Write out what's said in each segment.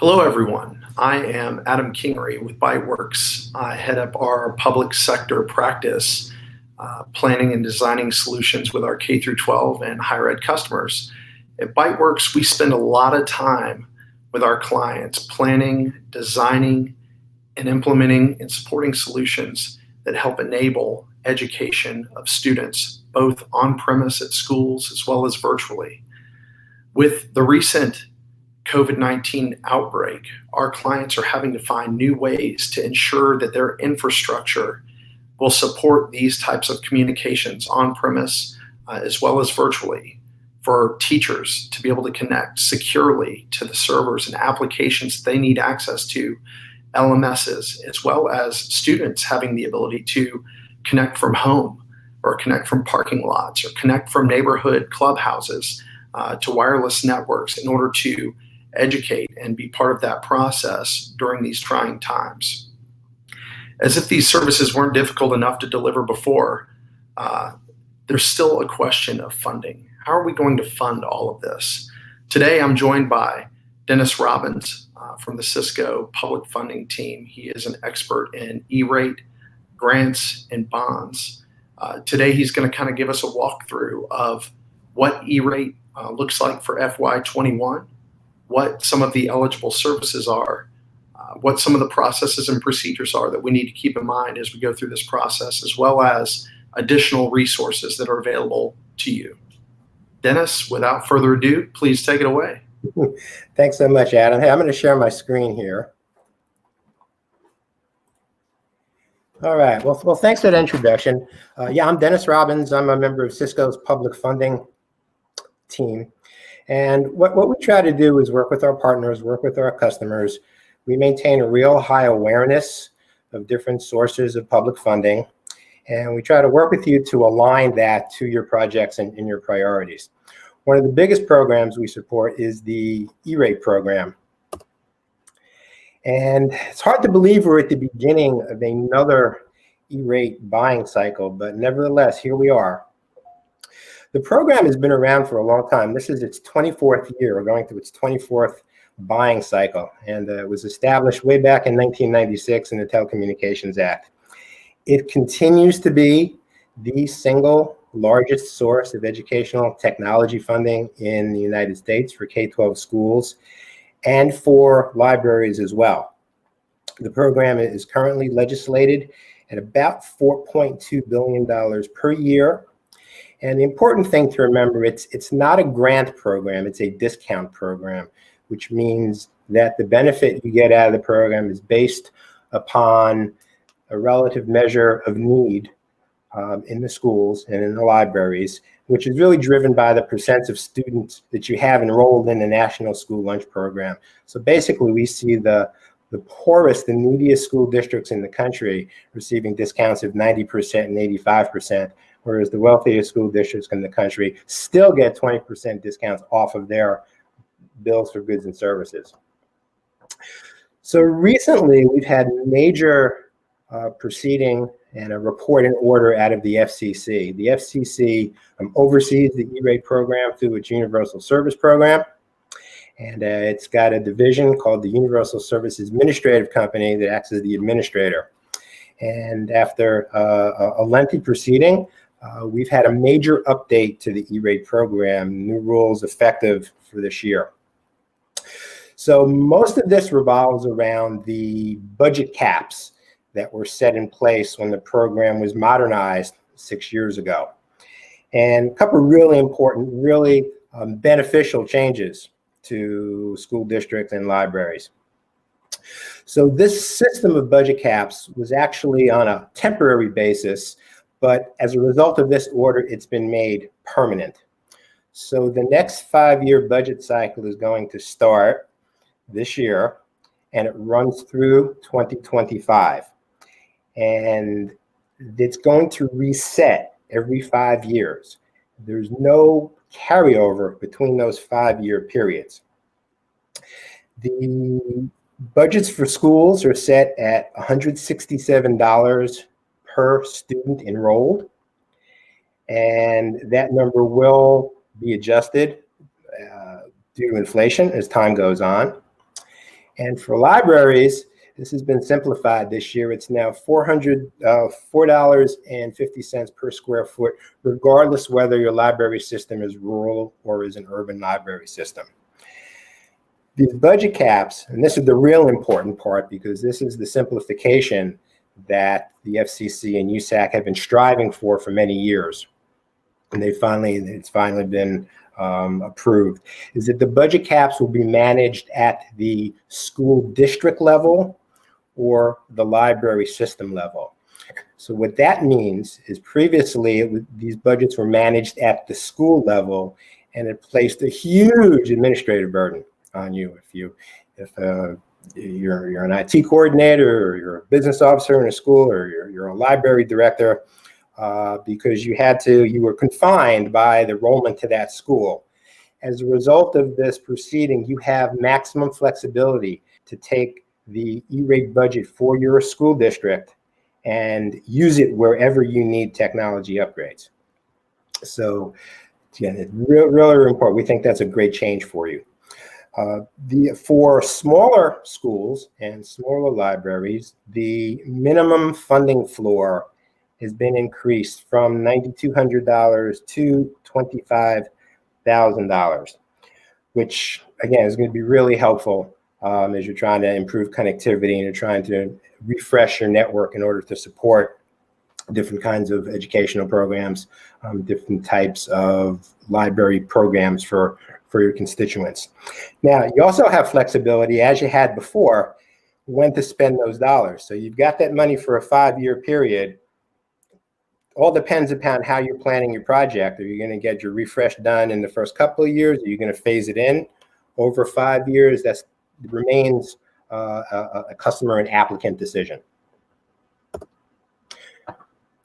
Hello, everyone. I am Adam Kingery with Byteworks. I head up our public sector practice, planning and designing solutions with our K through 12 and higher ed customers. At Byteworks, we spend a lot of time with our clients planning, designing, and implementing and supporting solutions that help enable education of students, both on-premise at schools as well as virtually. With the recent COVID-19 outbreak, our clients are having to find new ways to ensure that their infrastructure will support these types of communications on-premise as well as virtually, for teachers to be able to connect securely to the servers and applications they need access to, LMSs, as well as students having the ability to connect from home or connect from parking lots or connect from neighborhood clubhouses to wireless networks in order to educate and be part of that process during these trying times. As if these services weren't difficult enough to deliver before, there's still a question of funding. How are we going to fund all of this? Today, I'm joined by Dennis Robbins from the Cisco public funding team. He is an expert in ERate, grants, and bonds. Today, he's going to kind of give us a walkthrough of what ERate looks like for FY21, what some of the eligible services are, what some of the processes and procedures are that we need to keep in mind as we go through this process, as well as additional resources that are available to you. Dennis, without further ado, please take it away. Thanks so much, Adam. Hey, I'm going to share my screen here. All right. Well, thanks for that introduction. Yeah, I'm Dennis Robbins. I'm a member of Cisco's public funding team. And what we try to do is work with our partners, work with our customers. We maintain a real high awareness of different sources of public funding. And we try to work with you to align that to your projects and your priorities. One of the biggest programs we support is the ERate program. And it's hard to believe we're at the beginning of another ERate buying cycle, but nevertheless, here we are. The program has been around for a long time. This is its 24th year. We're going through its 24th buying cycle. And it was established way back in 1996 in the Telecommunications Act. It continues to be the single largest source of educational technology funding in the United States for K-12 schools and for libraries as well. The program is currently legislated at about $4.2 billion per year. And the important thing to remember, it's not a grant program, it's a discount program, which means that the benefit you get out of the program is based upon a relative measure of need in the schools and in the libraries, which is really driven by the percent of students that you have enrolled in the National School Lunch Program. So basically, we see the poorest and neediest school districts in the country receiving discounts of 90% and 85%, whereas the wealthiest school districts in the country still get 20% discounts off of their bills for goods and services. So recently, we've had major proceeding and a report and order out of the FCC. The FCC oversees the ERate program through its Universal Service Program. And it's got a division called the Universal Service Administrative Company that acts as the administrator. And after a lengthy proceeding, we've had a major update to the ERate program, new rules effective for this year. So most of this revolves around the budget caps that were set in place when the program was modernized 6 years ago. And a couple of really important, really beneficial changes to school districts and libraries. So this system of budget caps was actually on a temporary basis, but as a result of this order, it's been made permanent. So the next 5-year budget cycle is going to start this year, and it runs through 2025. And it's going to reset every 5 years. There's no carryover between those 5-year periods. The budgets for schools are set at $167 per student enrolled, and that number will be adjusted due to inflation as time goes on. And for libraries, this has been simplified this year. It's now $4.50 per square foot, regardless whether your library system is rural or is an urban library system. These budget caps, and this is the real important part because this is the simplification that the FCC and USAC have been striving for many years. And it's finally been approved, is that the budget caps will be managed at the school district level or the library system level. So what that means is previously these budgets were managed at the school level, and it placed a huge administrative burden on you. If you're an IT coordinator, or you're a business officer in a school, or you're a library director, because you were confined by the enrollment to that school. As a result of this proceeding, you have maximum flexibility to take the E-rate budget for your school district and use it wherever you need technology upgrades. So again, it's really important. We think that's a great change for you. For smaller schools and smaller libraries, the minimum funding floor has been increased from $9,200 to $25,000, which again is going to be really helpful as you're trying to improve connectivity and you're trying to refresh your network in order to support different kinds of educational programs, different types of library programs for your constituents. Now, you also have flexibility, as you had before, when to spend those dollars. So you've got that money for a 5-year period. All depends upon how you're planning your project. Are you going to get your refresh done in the first couple of years? Are you going to phase it in over 5 years? That remains a customer and applicant decision.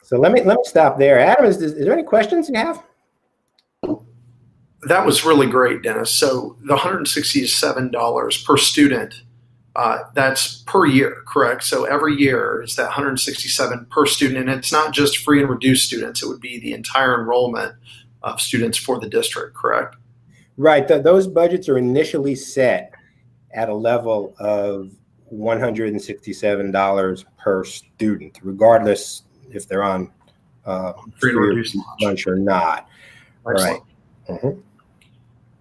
So let me stop there. Adam, is there any questions you have? That was really great, Dennis. So the $167 per student, that's per year, correct? So every year is that $167 per student, and it's not just free and reduced students. It would be the entire enrollment of students for the district, correct? Right. Those budgets are initially set at a level of $167 per student, regardless if they're on free or reduced lunch or not. Excellent. Right. Mm-hmm.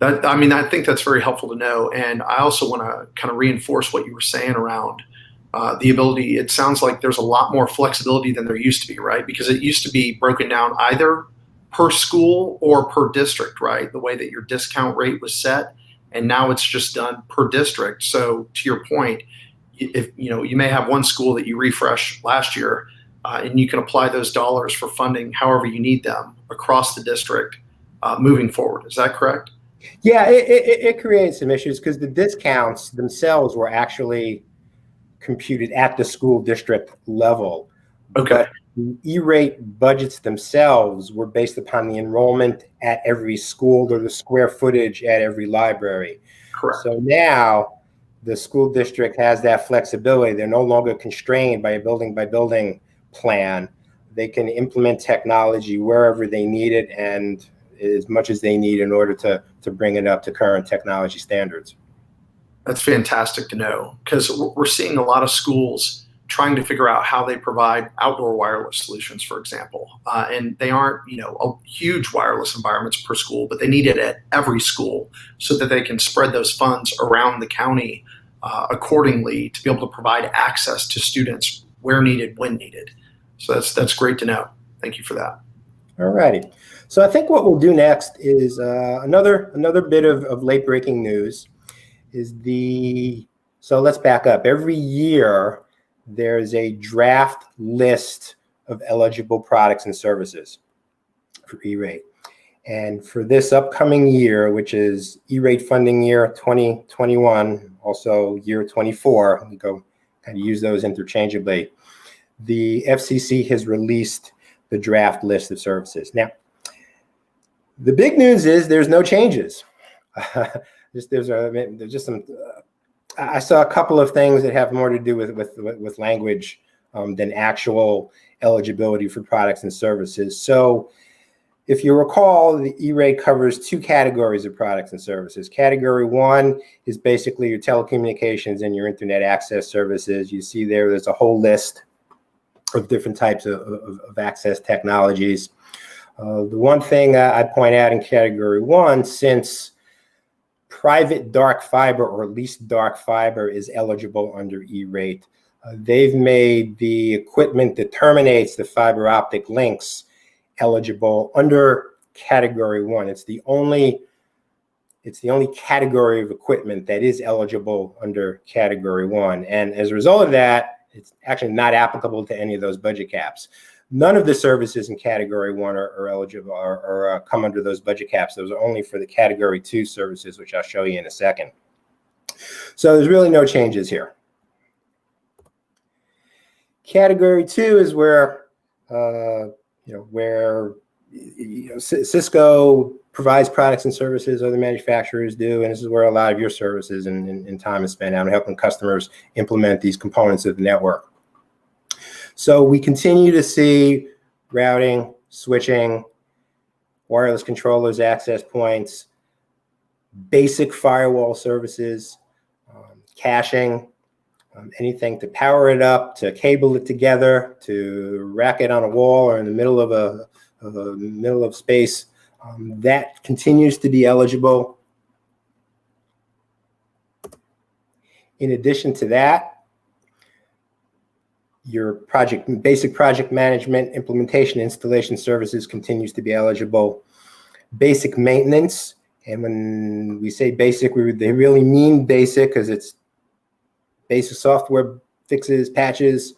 I think that's very helpful to know. And I also want to kind of reinforce what you were saying around the ability. It sounds like there's a lot more flexibility than there used to be, right? Because it used to be broken down either per school or per district, right? The way that your discount rate was set. And now it's just done per district. So to your point, if you may have one school that you refreshed last year, and you can apply those dollars for funding however you need them across the district moving forward. Is that correct? Yeah, it creates some issues because the discounts themselves were actually computed at the school district level. Okay. But the E-rate budgets themselves were based upon the enrollment at every school or the square footage at every library. Correct. So now the school district has that flexibility. They're no longer constrained by a building by building plan. They can implement technology wherever they need it and as much as they need in order to bring it up to current technology standards. That's fantastic to know, because we're seeing a lot of schools trying to figure out how they provide outdoor wireless solutions, for example. And they aren't, huge wireless environments per school, but they need it at every school so that they can spread those funds around the county accordingly to be able to provide access to students where needed, when needed. So that's great to know. Thank you for that. All righty. So I think what we'll do next is another bit of late-breaking news. So let's back up. Every year, there's a draft list of eligible products and services for E-rate. And for this upcoming year, which is E-rate funding year 2021, also year 24, we go kind of use those interchangeably. The FCC has released the draft list of services. Now, the big news is there's no changes. There's just some. I saw a couple of things that have more to do with language than actual eligibility for products and services. So If you recall, the ERate covers two categories of products and services. Category one is basically your telecommunications and your internet access services. You see there's a whole list of different types of access technologies. The one thing I'd point out in category one, since private dark fiber or leased dark fiber is eligible under ERate, they've made the equipment that terminates the fiber optic links eligible under category one. It's the only category of equipment that is eligible under category one. And as a result of that, it's actually not applicable to any of those budget caps. None of the services in category one are eligible or come under those budget caps. Those are only for the category two services, which I'll show you in a second. So there's really no changes here. Category two is where Cisco provides products and services other manufacturers do, and this is where a lot of your services and time is spent on helping customers implement these components of the network. So we continue to see routing, switching, wireless controllers, access points, basic firewall services, caching, anything to power it up, to cable it together, to rack it on a wall or in the middle of space. That continues to be eligible. In addition to that, your basic project management, implementation, installation services continues to be eligible. Basic maintenance, and when we say basic, they really mean basic because it's basic software fixes, patches,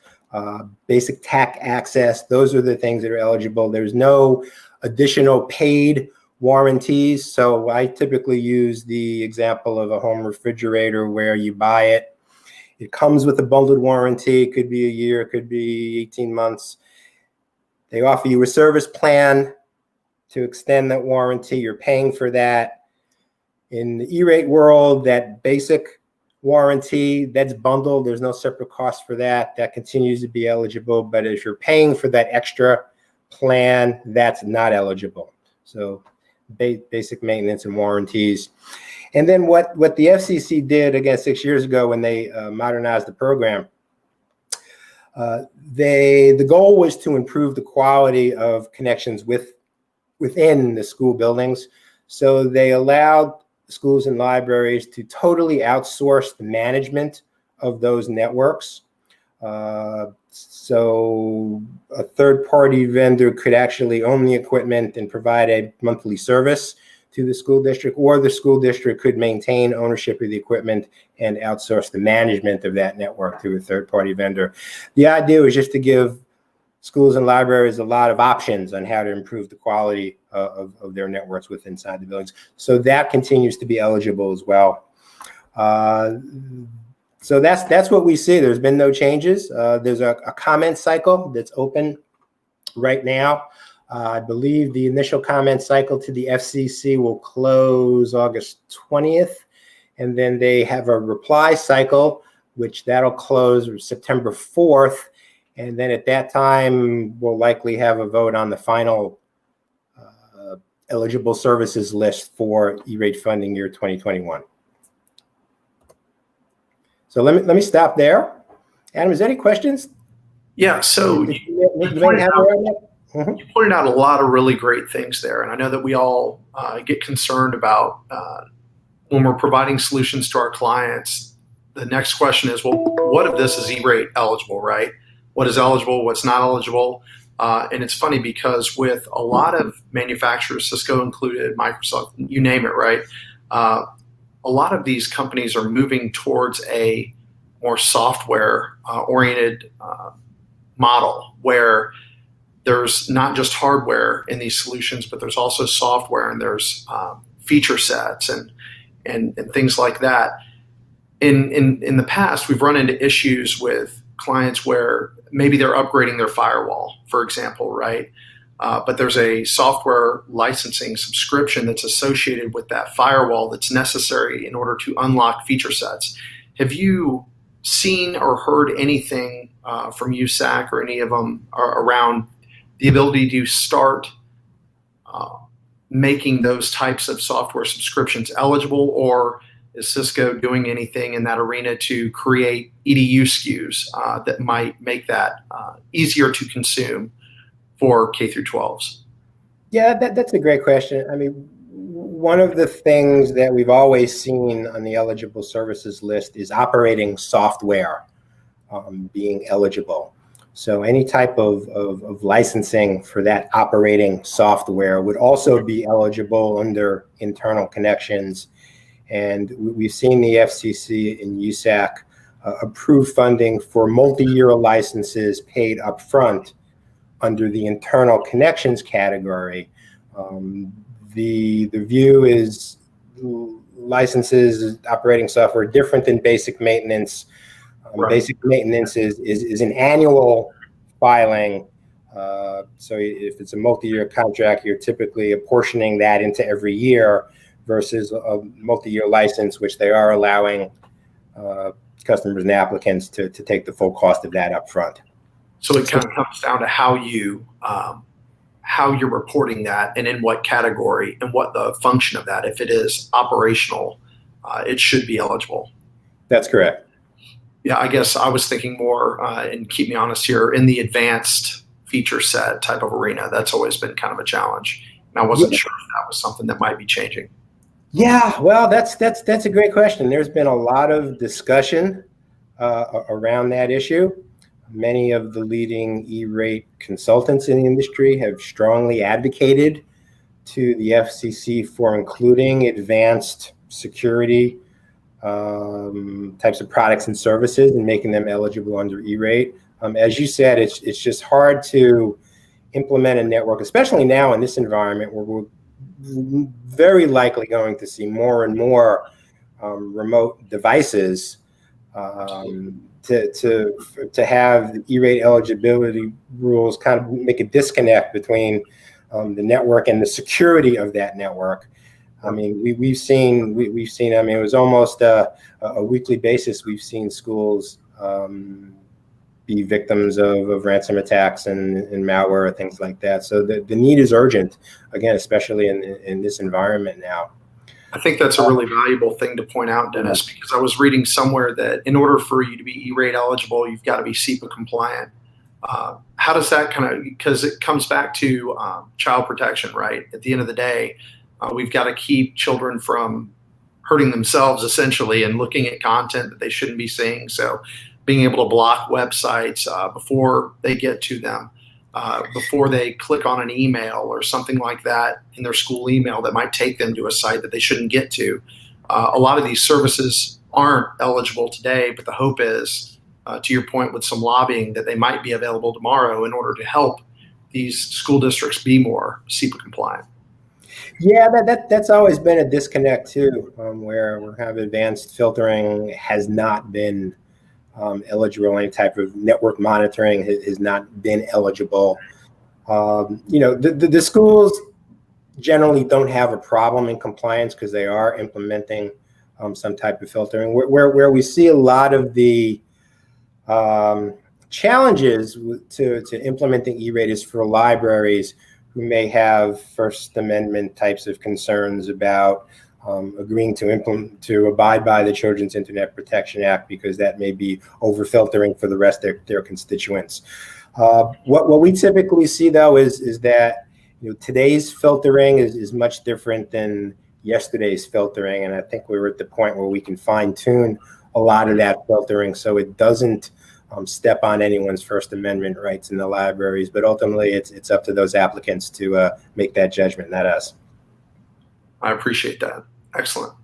basic TAC access. Those are the things that are eligible. There's no additional paid warranties. So I typically use the example of a home refrigerator where you buy it. It comes with a bundled warranty. It could be a year, it could be 18 months. They offer you a service plan to extend that warranty. You're paying for that. In the ERate world, that basic warranty, that's bundled. There's no separate cost for that. That continues to be eligible. But if you're paying for that extra plan, that's not eligible. So basic maintenance and warranties. And then what the FCC did, again, 6 years ago when they modernized the program, the goal was to improve the quality of connections within the school buildings. So they allowed schools and libraries to totally outsource the management of those networks. So a third-party vendor could actually own the equipment and provide a monthly service to the school district, or the school district could maintain ownership of the equipment and outsource the management of that network to a third-party vendor. The idea was just to give schools and libraries a lot of options on how to improve the quality of their networks inside the buildings. So that continues to be eligible as well. So that's what we see. There's been no changes. There's a comment cycle that's open right now. I believe the initial comment cycle to the FCC will close August 20th, and then they have a reply cycle, which that'll close September 4th, and then at that time, we'll likely have a vote on the final eligible services list for ERate funding year 2021. So let me stop there. Adam, is there any questions? Yeah, so you pointed out a lot of really great things there. And I know that we all get concerned about when we're providing solutions to our clients, the next question is, well, what if this is ERate eligible, right? What is eligible, what's not eligible? And it's funny because with a lot of manufacturers, Cisco included, Microsoft, you name it, right? A lot of these companies are moving towards a more software oriented model where there's not just hardware in these solutions, but there's also software and there's feature sets and things like that. In the past, we've run into issues with clients where maybe they're upgrading their firewall, for example, right? But there's a software licensing subscription that's associated with that firewall that's necessary in order to unlock feature sets. Have you seen or heard anything from USAC or any of them around the ability to start uh, making those types of software subscriptions eligible, or is Cisco doing anything in that arena to create EDU SKUs that might make that easier to consume for K through 12s? Yeah, that's a great question. I mean, one of the things that we've always seen on the eligible services list is operating software being eligible. So any type of licensing for that operating software would also be eligible under internal connections. And we've seen the FCC and USAC approve funding for multi-year licenses paid upfront under the internal connections category. The view is licenses, operating software, different than basic maintenance. Right. Basic maintenance is an annual filing. So if it's a multi-year contract, you're typically apportioning that into every year versus a multi-year license, which they are allowing customers and applicants to take the full cost of that up front. So it kind of comes down to how you're reporting that and in what category and what the function of that. If it is operational, it should be eligible. That's correct. Yeah, I guess I was thinking more, and keep me honest here, in the advanced feature set type of arena. That's always been kind of a challenge. And I wasn't sure if that was something that might be changing. Yeah, well, that's a great question. There's been a lot of discussion around that issue. Many of the leading ERate consultants in the industry have strongly advocated to the FCC for including advanced security types of products and services and making them eligible under ERate. As you said, it's just hard to implement a network, especially now in this environment where we're very likely going to see more and more remote devices. To have the ERate eligibility rules kind of make a disconnect between the network and the security of that network. I mean, we've seen. I mean, it was almost a weekly basis. We've seen schools be victims of ransom attacks and malware, things like that. So the need is urgent, again, especially in this environment now. I think that's a really valuable thing to point out, Dennis, because I was reading somewhere that in order for you to be ERate eligible, you've got to be SEPA compliant. How does that kind of, because it comes back to child protection, right? At the end of the day, we've got to keep children from hurting themselves essentially and looking at content that they shouldn't be seeing. So being able to block websites before they get to them, before they click on an email or something like that in their school email that might take them to a site that they shouldn't get to. A lot of these services aren't eligible today, but the hope is, to your point with some lobbying, that they might be available tomorrow in order to help these school districts be more SEPA compliant. Yeah, that's always been a disconnect too, where we have advanced filtering has not been eligible. Any type of network monitoring has not been eligible. The schools generally don't have a problem in compliance because they are implementing some type of filtering. Where we see a lot of the challenges to implementing ERate is for libraries who may have First Amendment types of concerns about agreeing to abide by the Children's Internet Protection Act, because that may be over filtering for the rest of their constituents. What we typically see though is that today's filtering is much different than yesterday's filtering, and I think we were at the point where we can fine tune a lot of that filtering so it doesn't step on anyone's First Amendment rights in the libraries. But ultimately, it's up to those applicants to make that judgment, not us. I appreciate that. Excellent.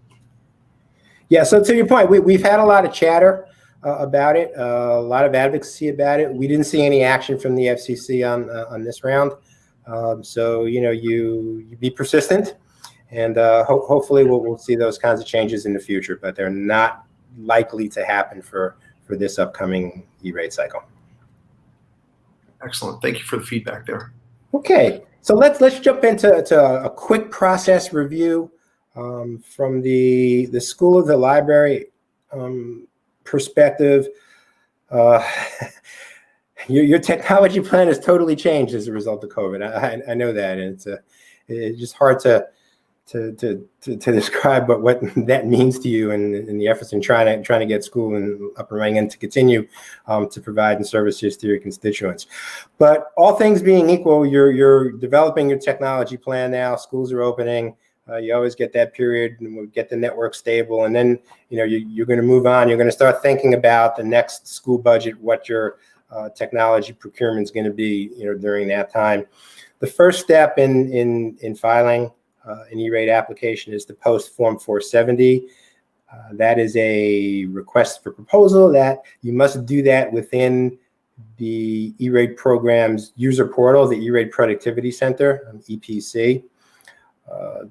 Yeah, so to your point, we've had a lot of chatter about it, a lot of advocacy about it. We didn't see any action from the FCC on this round. So you be persistent, and hopefully we'll see those kinds of changes in the future, but they're not likely to happen for this upcoming ERate cycle. Excellent. Thank you for the feedback there. Okay, so let's jump into a quick process review from the school of the library perspective. Your technology plan has totally changed as a result of COVID. I know that, and It's just hard to describe what that means to you and the efforts in trying to get school and up and running and to continue to provide and services to your constituents. But all things being equal, you're developing your technology plan now. Schools are opening. You always get that period and we'll get the network stable, and then you're going to move on. You're going to start thinking about the next school budget, what your technology procurement is going to be during that time. The first step in filing an ERate application is to post Form 470. That is a request for proposal that you must do that within the ERate program's user portal, the ERate Productivity Center, EPC.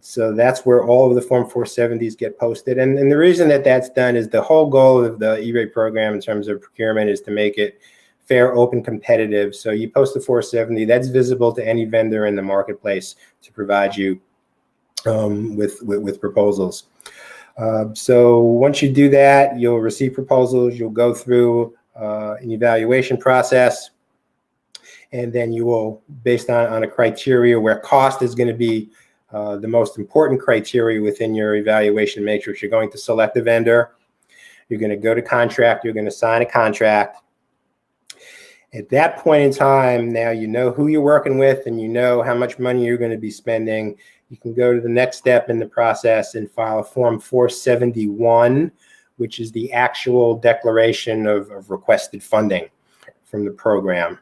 So that's where all of the Form 470s get posted. And the reason that that's done is the whole goal of the ERate program in terms of procurement is to make it fair, open, competitive. So you post the 470, that's visible to any vendor in the marketplace to provide you with proposals. So once you do that, you'll receive proposals, you'll go through an evaluation process, and then you will, based on a criteria where cost is going to be the most important criteria within your evaluation matrix, you're going to select a vendor, you're going to go to contract, you're going to sign a contract. At that point in time, now you know who you're working with and you know how much money you're going to be spending. You can go to the next step in the process and file a Form 471, which is the actual declaration of requested funding from the program.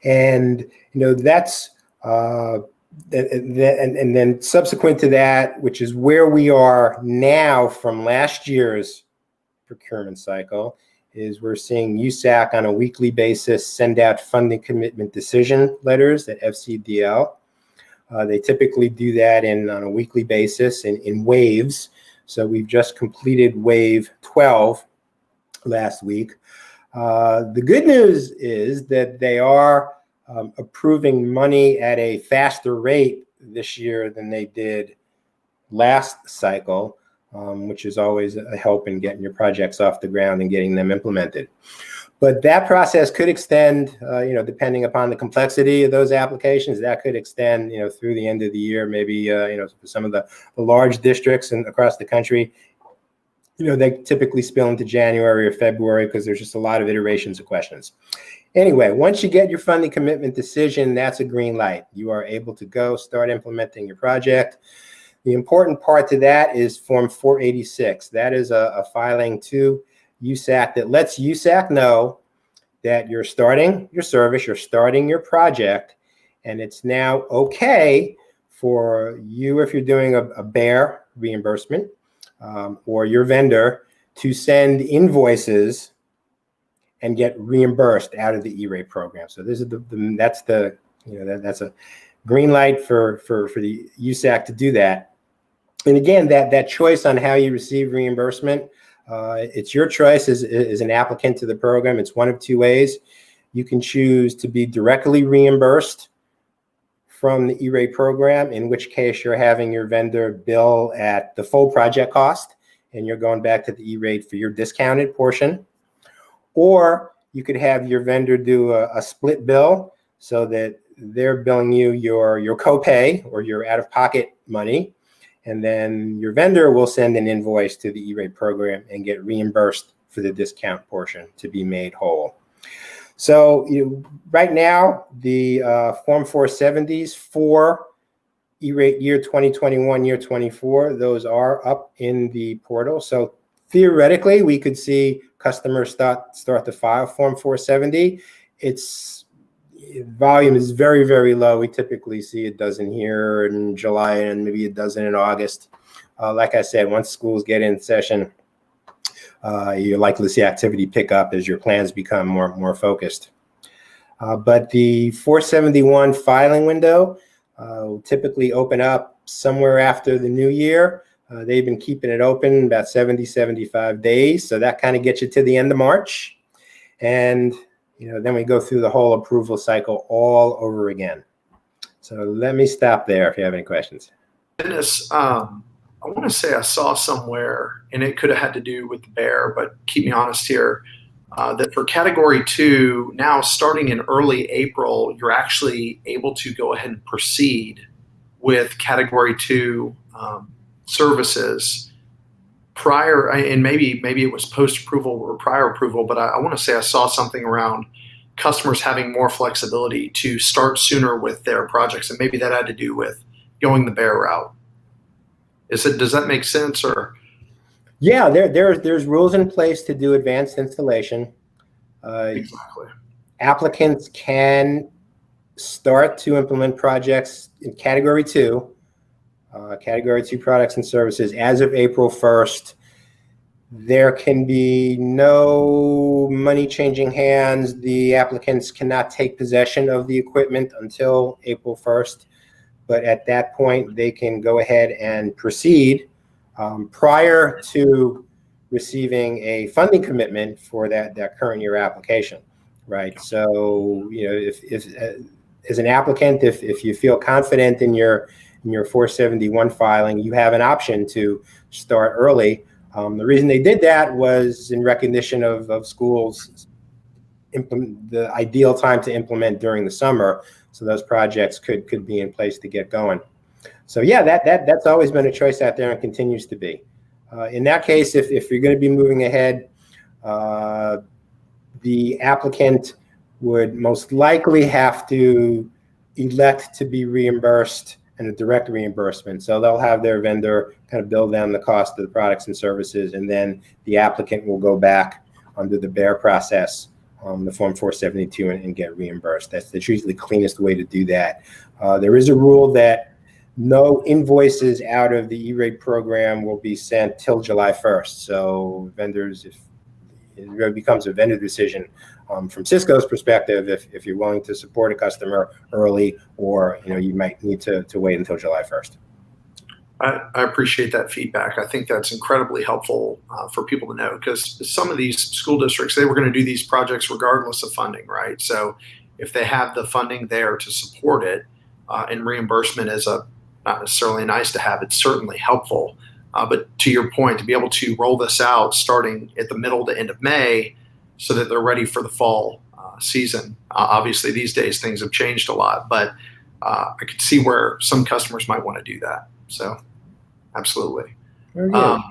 And that's and then subsequent to that, which is where we are now from last year's procurement cycle, is we're seeing USAC on a weekly basis send out funding commitment decision letters at FCDL. They typically do that on a weekly basis in waves. So we've just completed wave 12 last week. The good news is that they are approving money at a faster rate this year than they did last cycle, which is always a help in getting your projects off the ground and getting them implemented. But that process could extend, depending upon the complexity of those applications, that could extend, through the end of the year. Maybe, for some of the large districts across the country, they typically spill into January or February because there's just a lot of iterations of questions. Anyway, once you get your funding commitment decision, that's a green light. You are able to go start implementing your project. The important part to that is Form 486. That is a filing to USAC that lets USAC know that you're starting your service, you're starting your project, and it's now okay for you, if you're doing a bare reimbursement, or your vendor, to send invoices and get reimbursed out of the ERate program. So this is that's a green light for the USAC to do that. And again, that choice on how you receive reimbursement, it's your choice as an applicant to the program. It's one of two ways. You can choose to be directly reimbursed from the ERate program, in which case you're having your vendor bill at the full project cost, and you're going back to the ERate for your discounted portion. Or you could have your vendor do a split bill so that they're billing you your copay or your out-of-pocket money, and then your vendor will send an invoice to the ERate program and get reimbursed for the discount portion to be made whole. So right now, the Form 470s for ERate year 2021, year 24, those are up in the portal. So theoretically, we could see customers start to file Form 470. Its volume is very, very low. We typically see a dozen here in July and maybe a dozen in August. Like I said, once schools get in session, you're likely to see activity pick up as your plans become more focused. But the 471 filing window will typically open up somewhere after the new year. They've been keeping it open about 70, 75 days. So that kind of gets you to the end of March. And then we go through the whole approval cycle all over again. So let me stop there if you have any questions. Dennis, I want to say I saw somewhere, and it could have had to do with the bear, but keep me honest here, that for Category 2, now starting in early April, you're actually able to go ahead and proceed with Category 2 services prior, and maybe it was post-approval or prior approval, but I want to say I saw something around customers having more flexibility to start sooner with their projects, and maybe that had to do with going the bare route. Does that make sense? Or yeah, there's rules in place to do advanced installation. exactly. Applicants can start to implement projects in Category 2, Category 2 products and services as of April 1st. There can be no money changing hands. The applicants cannot take possession of the equipment until April 1st. But at that point, they can go ahead and proceed prior to receiving a funding commitment for that current year application, right? So, if as an applicant, if you feel confident in your 471 filing, you have an option to start early. The reason they did that was in recognition of schools the ideal time to implement during the summer, so those projects could be in place to get going. So yeah, that's always been a choice out there and continues to be. In that case, if you're going to be moving ahead, the applicant would most likely have to elect to be reimbursed and a direct reimbursement. So they'll have their vendor kind of bill them the cost of the products and services, and then the applicant will go back under the BEAR process, the Form 472, and get reimbursed. That's usually the cleanest way to do that. There is a rule that no invoices out of the ERate program will be sent till July 1st. So vendors, if it really becomes a vendor decision from Cisco's perspective, if you're willing to support a customer early, or you might need to wait until July 1st. I appreciate that feedback. I think that's incredibly helpful for people to know, because some of these school districts, they were going to do these projects regardless of funding, right? So if they have the funding there to support it, and reimbursement is not necessarily nice to have, it's certainly helpful. But to your point, to be able to roll this out starting at the middle to end of May so that they're ready for the fall season. Obviously, these days things have changed a lot, but I could see where some customers might want to do that. So absolutely. Very good.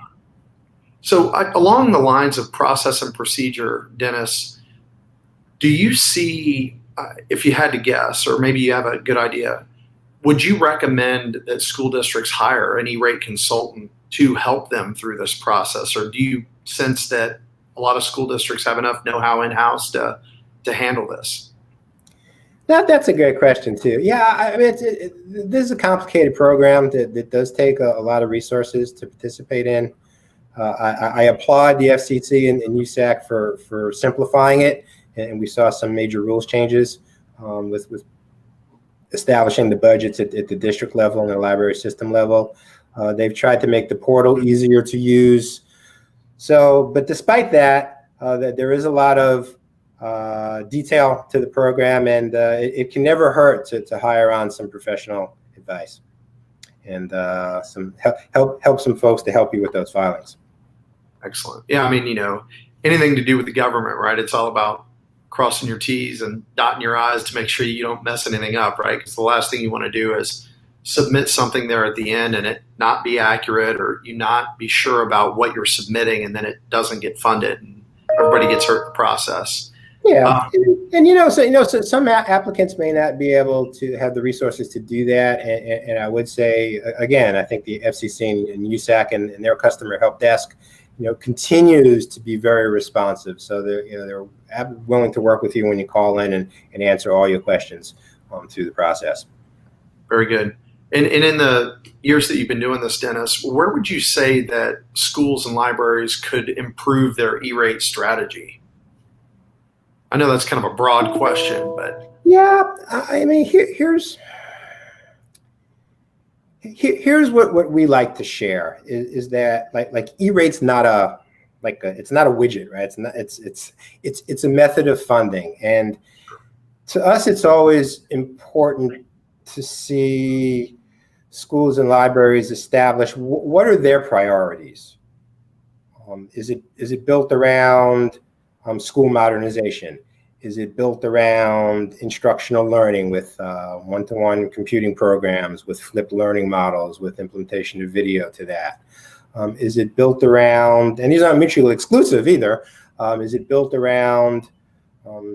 Along the lines of process and procedure, Dennis, do you see, if you had to guess, or maybe you have a good idea, would you recommend that school districts hire an ERate consultant to help them through this process? Or do you sense that a lot of school districts have enough know-how in-house to handle this? That's a great question too. Yeah, I mean, this is a complicated program that does take a lot of resources to participate in. I applaud the FCC and USAC for simplifying it, and we saw some major rules changes with establishing the budgets at the district level and the library system level. They've tried to make the portal easier to use. But despite that, there is a lot of detail to the program, and it can never hurt to hire on some professional advice and some help some folks to help you with those filings. Excellent. Yeah, I mean, anything to do with the government, right? It's all about crossing your T's and dotting your I's to make sure you don't mess anything up, right? Because the last thing you want to do is submit something there at the end and it not be accurate, or you not be sure about what you're submitting, and then it doesn't get funded and everybody gets hurt in the process. Yeah, so some applicants may not be able to have the resources to do that, and I would say again, I think the FCC and USAC and their customer help desk, continues to be very responsive. So they're willing to work with you when you call in and answer all your questions through the process. Very good. And in the years that you've been doing this, Dennis, where would you say that schools and libraries could improve their ERate strategy? I know that's kind of a broad question, but yeah, I mean, here's what we like to share is that like ERate's not it's not a widget, right? It's a method of funding, and to us, it's always important to see schools and libraries establish what are their priorities. Is it built around school modernization? Is it built around instructional learning with one-to-one computing programs, with flipped learning models, with implementation of video to that? Is it built around, and these aren't mutually exclusive either, is it built around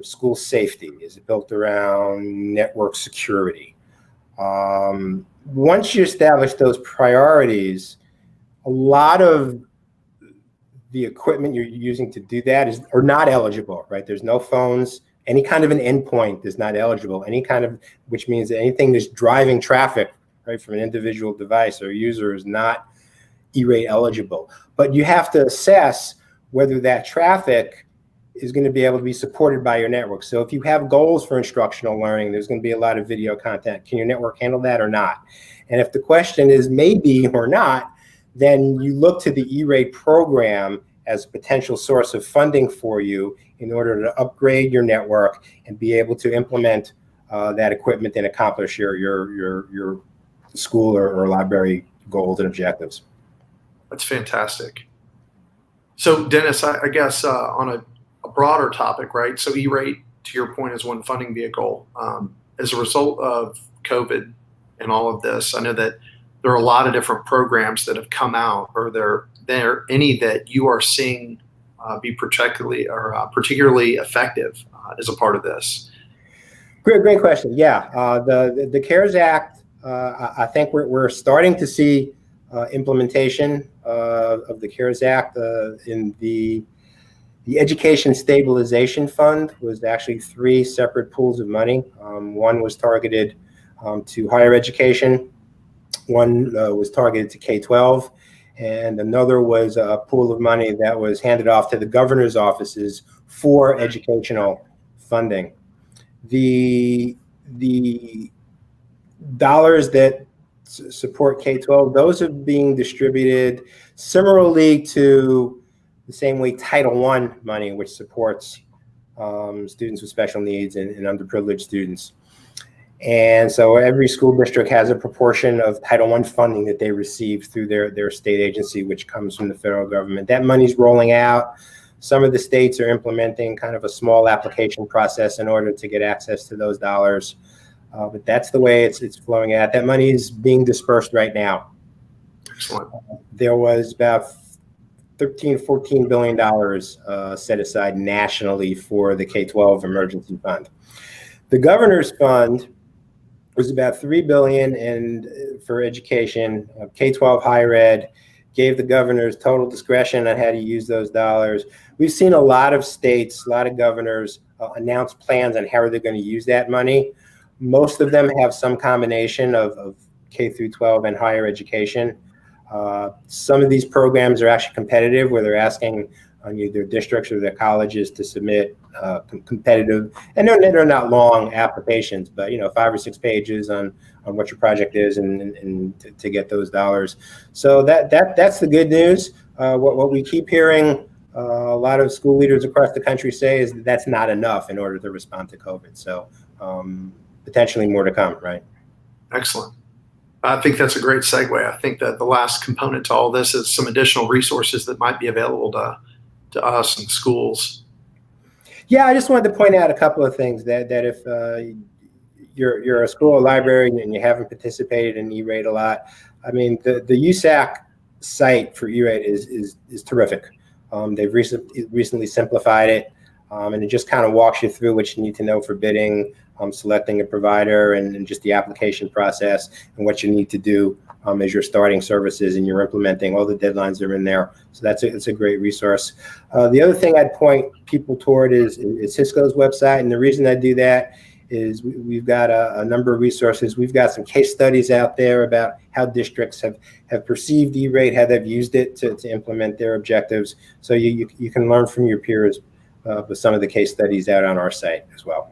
school safety? Is it built around network security? Once you establish those priorities, a lot of the equipment you're using to do that are not eligible, right? There's no phones. Any kind of an endpoint is not eligible. Which means that anything that's driving traffic, right, from an individual device or user is not E-rate eligible. But you have to assess whether that traffic is going to be able to be supported by your network. So if you have goals for instructional learning, there's going to be a lot of video content. Can your network handle that or not? And if the question is maybe or not, then you look to the E-rate program as a potential source of funding for you in order to upgrade your network and be able to implement that equipment and accomplish your school or library goals and objectives. That's fantastic. So Dennis, I guess on a broader topic, right? So E-rate, to your point, is one funding vehicle. As a result of COVID and all of this, I know that there are a lot of different programs that have come out. Are there any that you are seeing be particularly effective as a part of this? Great question. Yeah, the CARES Act. I think we're starting to see implementation of the CARES Act in the Education Stabilization Fund. Was actually 3 separate pools of money. One was targeted to higher education. One was targeted to K-12, and another was a pool of money that was handed off to the governor's offices for educational funding. The dollars that support K-12, those are being distributed similarly to the same way Title I money, which supports students with special needs and underprivileged students. And so every school district has a proportion of Title I funding that they receive through their state agency, which comes from the federal government. That money's rolling out. Some of the states are implementing kind of a small application process in order to get access to those dollars. But that's the way it's flowing out. That money is being dispersed right now. Excellent. There was about $13–14 billion set aside nationally for the K-12 emergency fund. The governor's fund was about $3 billion, and for education, K-12 higher ed, gave the governors total discretion on how to use those dollars. We've seen a lot of states, a lot of governors announce plans on how they're going to use that money. Most of them have some combination of K through 12 and higher education. Some of these programs are actually competitive, where they're asking either districts or their colleges to submit competitive, and they're not long applications, but 5 or 6 pages on what your project is and to get those dollars. So that's the good news. What we keep hearing a lot of school leaders across the country say is that's not enough in order to respond to COVID. So potentially more to come, right? Excellent. I think that's a great segue. I think that the last component to all this is some additional resources that might be available to us and schools. Yeah, I just wanted to point out a couple of things that if you're a school or library and you haven't participated in E-rate a lot, I mean, the USAC site for E-rate is terrific. They've recently simplified it, and it just kind of walks you through what you need to know for bidding, selecting a provider, and just the application process and what you need to do as you're starting services and you're implementing. All the deadlines are in there. So it's a great resource. The other thing I'd point people toward is Cisco's website. And the reason I do that is we've got a number of resources. We've got some case studies out there about how districts have perceived E-rate, how they've used it to implement their objectives. So you can learn from your peers with some of the case studies out on our site as well.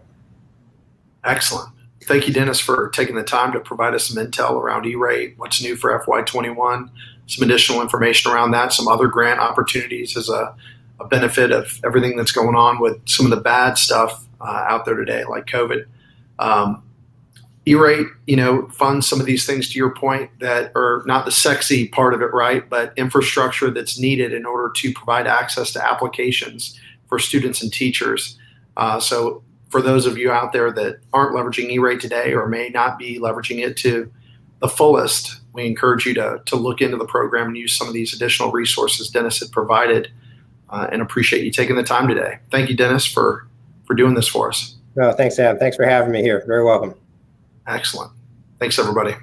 Excellent. Thank you, Dennis, for taking the time to provide us some intel around E-rate, what's new for FY21, some additional information around that, some other grant opportunities as a benefit of everything that's going on with some of the bad stuff out there today, like COVID. E-rate, funds some of these things, to your point, that are not the sexy part of it, right? But infrastructure that's needed in order to provide access to applications for students and teachers. So for those of you out there that aren't leveraging ERate today or may not be leveraging it to the fullest, we encourage you to look into the program and use some of these additional resources Dennis had provided, and appreciate you taking the time today. Thank you, Dennis, for doing this for us. No, thanks, Sam. Thanks for having me here. Very welcome. Excellent. Thanks, everybody.